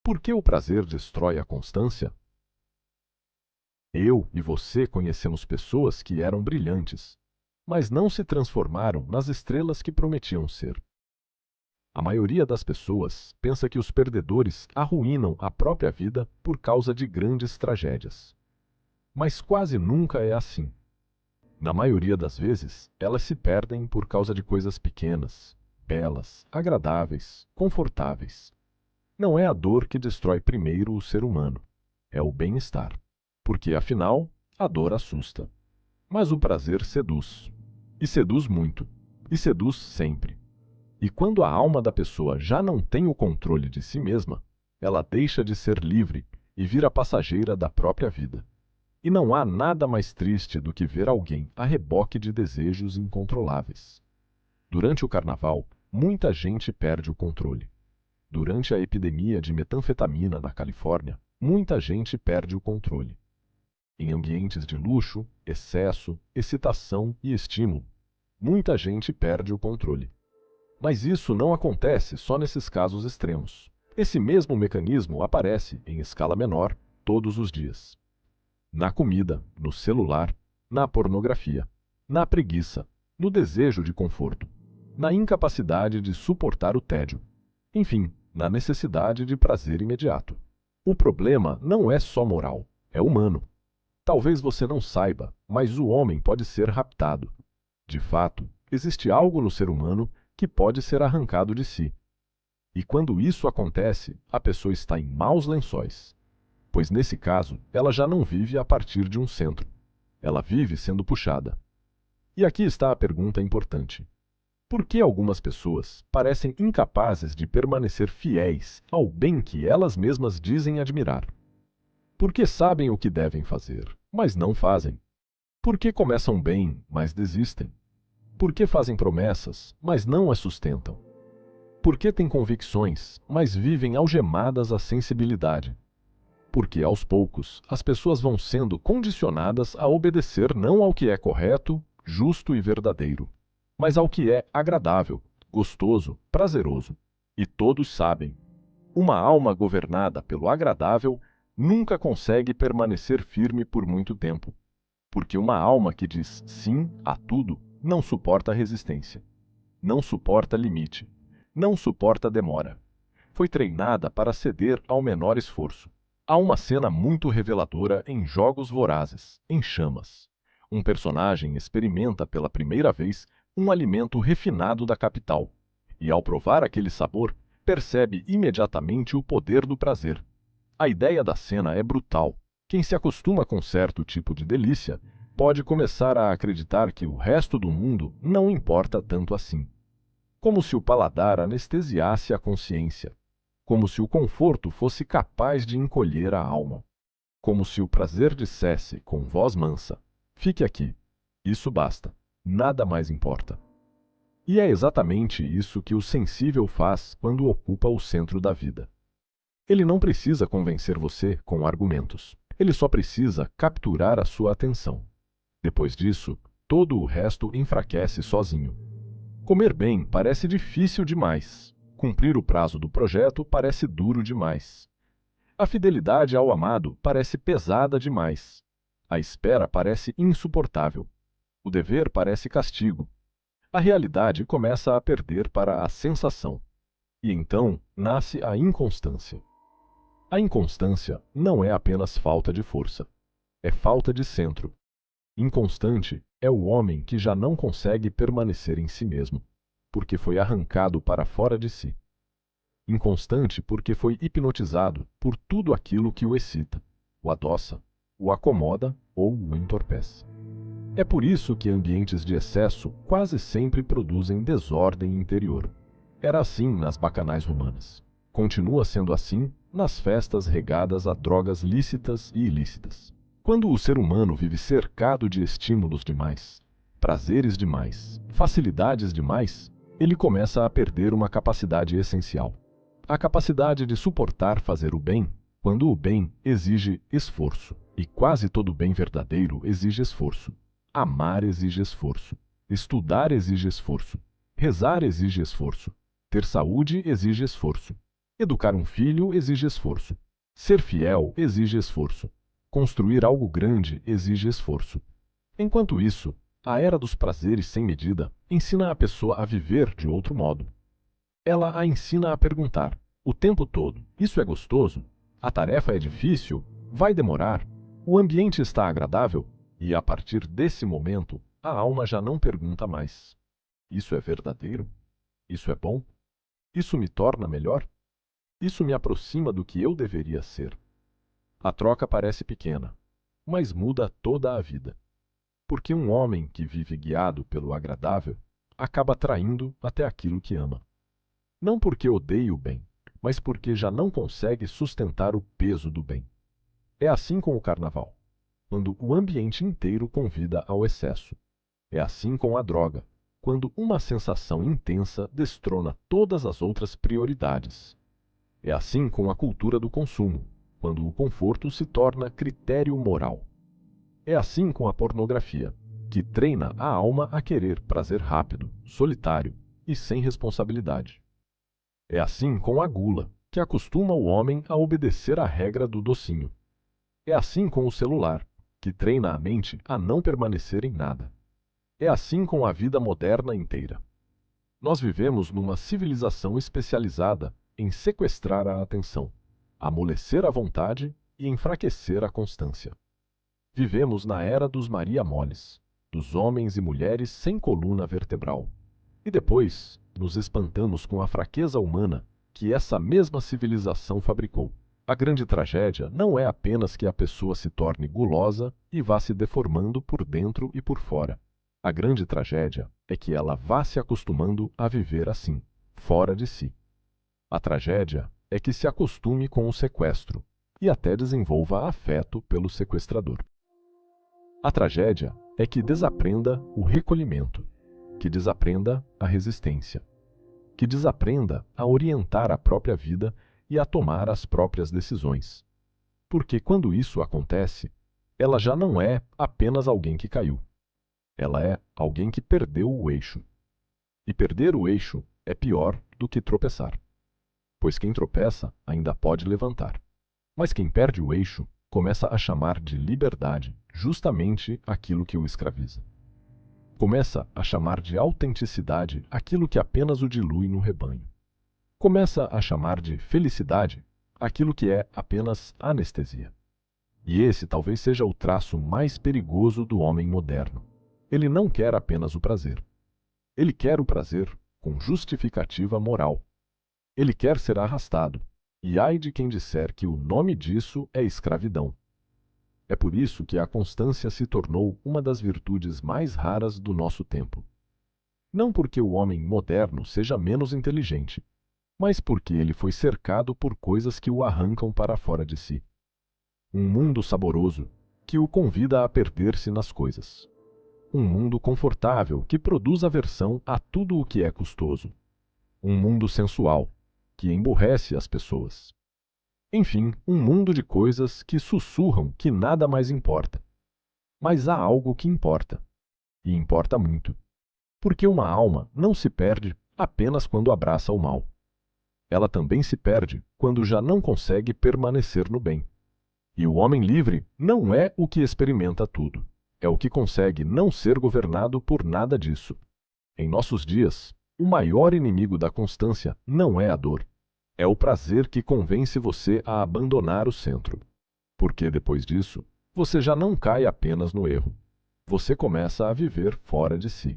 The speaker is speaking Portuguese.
Por que o prazer destrói a constância? Eu e você conhecemos pessoas que eram brilhantes, mas não se transformaram nas estrelas que prometiam ser. A maioria das pessoas pensa que os perdedores arruinam a própria vida por causa de grandes tragédias. Mas quase nunca é assim. Na maioria das vezes, elas se perdem por causa de coisas pequenas, belas, agradáveis, confortáveis. Não é a dor que destrói primeiro o ser humano, é o bem-estar. Porque, afinal, a dor assusta. Mas o prazer seduz. E seduz muito. E seduz sempre. E quando a alma da pessoa já não tem o controle de si mesma, ela deixa de ser livre e vira passageira da própria vida. E não há nada mais triste do que ver alguém a reboque de desejos incontroláveis. Durante o carnaval, muita gente perde o controle. Durante a epidemia de metanfetamina na Califórnia, muita gente perde o controle. Em ambientes de luxo, excesso, excitação e estímulo, muita gente perde o controle. Mas isso não acontece só nesses casos extremos. Esse mesmo mecanismo aparece, em escala menor, todos os dias. Na comida, no celular, na pornografia, na preguiça, no desejo de conforto, na incapacidade de suportar o tédio, enfim, na necessidade de prazer imediato. O problema não é só moral, é humano. Talvez você não saiba, mas o homem pode ser raptado. De fato, existe algo no ser humano que pode ser arrancado de si. E quando isso acontece, a pessoa está em maus lençóis. Pois nesse caso, ela já não vive a partir de um centro. Ela vive sendo puxada. E aqui está a pergunta importante. Por que algumas pessoas parecem incapazes de permanecer fiéis ao bem que elas mesmas dizem admirar? Por que sabem o que devem fazer, mas não fazem? Por que começam bem, mas desistem? Por que fazem promessas, mas não as sustentam? Por que têm convicções, mas vivem algemadas à sensibilidade? Porque, aos poucos, as pessoas vão sendo condicionadas a obedecer não ao que é correto, justo e verdadeiro, mas ao que é agradável, gostoso, prazeroso. E todos sabem, uma alma governada pelo agradável nunca consegue permanecer firme por muito tempo, porque uma alma que diz sim a tudo não suporta resistência, não suporta limite, não suporta demora. Foi treinada para ceder ao menor esforço. Há uma cena muito reveladora em Jogos Vorazes, em chamas. Um personagem experimenta pela primeira vez um alimento refinado da capital, e ao provar aquele sabor, percebe imediatamente o poder do prazer. A ideia da cena é brutal. Quem se acostuma com certo tipo de delícia pode começar a acreditar que o resto do mundo não importa tanto assim. Como se o paladar anestesiasse a consciência. Como se o conforto fosse capaz de encolher a alma. Como se o prazer dissesse, com voz mansa: fique aqui, isso basta, nada mais importa. E é exatamente isso que o sensível faz quando ocupa o centro da vida. Ele não precisa convencer você com argumentos. Ele só precisa capturar a sua atenção. Depois disso, todo o resto enfraquece sozinho. Comer bem parece difícil demais. Cumprir o prazo do projeto parece duro demais. A fidelidade ao amado parece pesada demais. A espera parece insuportável. O dever parece castigo. A realidade começa a perder para a sensação. E então nasce a inconstância. A inconstância não é apenas falta de força. É falta de centro. Inconstante é o homem que já não consegue permanecer em si mesmo, porque foi arrancado para fora de si. Inconstante porque foi hipnotizado por tudo aquilo que o excita, o adoça, o acomoda ou o entorpece. É por isso que ambientes de excesso quase sempre produzem desordem interior. Era assim nas bacanais romanas. Continua sendo assim nas festas regadas a drogas lícitas e ilícitas. Quando o ser humano vive cercado de estímulos demais, prazeres demais, facilidades demais, ele começa a perder uma capacidade essencial. A capacidade de suportar fazer o bem, quando o bem exige esforço. E quase todo bem verdadeiro exige esforço. Amar exige esforço. Estudar exige esforço. Rezar exige esforço. Ter saúde exige esforço. Educar um filho exige esforço. Ser fiel exige esforço. Construir algo grande exige esforço. Enquanto isso, a era dos prazeres sem medida ensina a pessoa a viver de outro modo. Ela a ensina a perguntar, o tempo todo: isso é gostoso? A tarefa é difícil? Vai demorar? O ambiente está agradável? E a partir desse momento, a alma já não pergunta mais: isso é verdadeiro? Isso é bom? Isso me torna melhor? Isso me aproxima do que eu deveria ser? A troca parece pequena, mas muda toda a vida. Porque um homem que vive guiado pelo agradável acaba traindo até aquilo que ama. Não porque odeie o bem, mas porque já não consegue sustentar o peso do bem. É assim com o carnaval, quando o ambiente inteiro convida ao excesso. É assim com a droga, quando uma sensação intensa destrona todas as outras prioridades. É assim com a cultura do consumo, quando o conforto se torna critério moral. É assim com a pornografia, que treina a alma a querer prazer rápido, solitário e sem responsabilidade. É assim com a gula, que acostuma o homem a obedecer à regra do docinho. É assim com o celular, que treina a mente a não permanecer em nada. É assim com a vida moderna inteira. Nós vivemos numa civilização especializada em sequestrar a atenção, amolecer a vontade e enfraquecer a constância. Vivemos na era dos Maria Moles, dos homens e mulheres sem coluna vertebral. E depois nos espantamos com a fraqueza humana que essa mesma civilização fabricou. A grande tragédia não é apenas que a pessoa se torne gulosa e vá se deformando por dentro e por fora. A grande tragédia é que ela vá se acostumando a viver assim, fora de si. A tragédia é que se acostume com o sequestro e até desenvolva afeto pelo sequestrador. A tragédia é que desaprenda o recolhimento, que desaprenda a resistência, que desaprenda a orientar a própria vida e a tomar as próprias decisões. Porque quando isso acontece, ela já não é apenas alguém que caiu. Ela é alguém que perdeu o eixo. E perder o eixo é pior do que tropeçar, pois quem tropeça ainda pode levantar. Mas quem perde o eixo começa a chamar de liberdade justamente aquilo que o escraviza. Começa a chamar de autenticidade aquilo que apenas o dilui no rebanho. Começa a chamar de felicidade aquilo que é apenas anestesia. E esse talvez seja o traço mais perigoso do homem moderno. Ele não quer apenas o prazer. Ele quer o prazer com justificativa moral. Ele quer ser arrastado. E ai de quem disser que o nome disso é escravidão. É por isso que a constância se tornou uma das virtudes mais raras do nosso tempo. Não porque o homem moderno seja menos inteligente, mas porque ele foi cercado por coisas que o arrancam para fora de si. Um mundo saboroso que o convida a perder-se nas coisas. Um mundo confortável que produz aversão a tudo o que é custoso. Um mundo sensual que emburrece as pessoas. Enfim, um mundo de coisas que sussurram que nada mais importa. Mas há algo que importa. E importa muito. Porque uma alma não se perde apenas quando abraça o mal. Ela também se perde quando já não consegue permanecer no bem. E o homem livre não é o que experimenta tudo. É o que consegue não ser governado por nada disso. Em nossos dias, o maior inimigo da constância não é a dor. É o prazer que convence você a abandonar o centro. Porque depois disso, você já não cai apenas no erro. Você começa a viver fora de si.